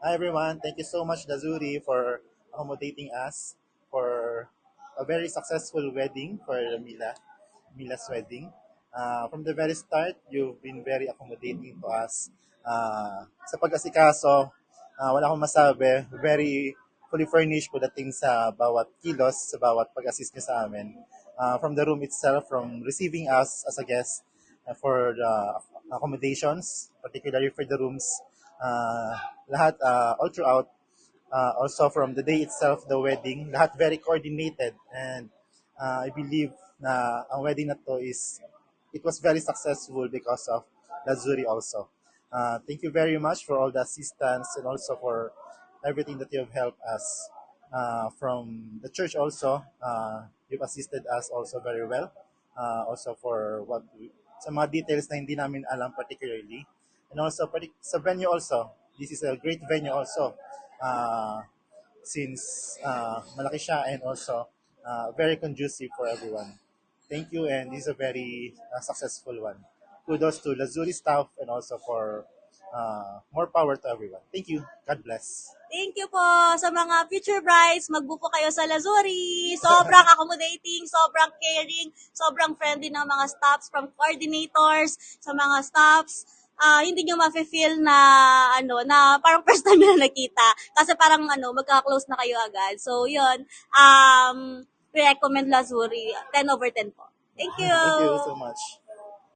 Hi everyone, thank you so much Lazuri for accommodating us for a very successful wedding for Mila's wedding. From the very start, you've been very accommodating to us. Sa pag-asikaso, wala akong masabi, very fully furnished pagdating sa bawat kilos, sa bawat pag-assist niyo sa amin. From the room itself, from receiving us as a guest for the accommodations, particularly for the rooms, lahat all throughout, also from the day itself, the wedding, lahat very coordinated and I believe na ang wedding na to is it was very successful because of Lazuri also. Thank you very much for all the assistance and also for everything that you have helped us. From the church also, you've assisted us also very well. Also for sa mga details na hindi namin alam particularly. And also sa venue also, this is a great venue also. Since malaki siya and also very conducive for everyone. Thank you, and this is a very successful one. Kudos to Lazuri staff and also for more power to everyone. Thank you. God bless. Thank you po sa mga future brides. Mag-book po kayo sa Lazuri. Sobrang accommodating, sobrang caring, sobrang friendly ng mga staffs from coordinators sa mga staffs. Hindi nyo ma-feel na na parang first time na nakita kasi parang magka-close na kayo agad. So yun, we recommend Lazuri 10/10 po. Thank you. Thank you so much.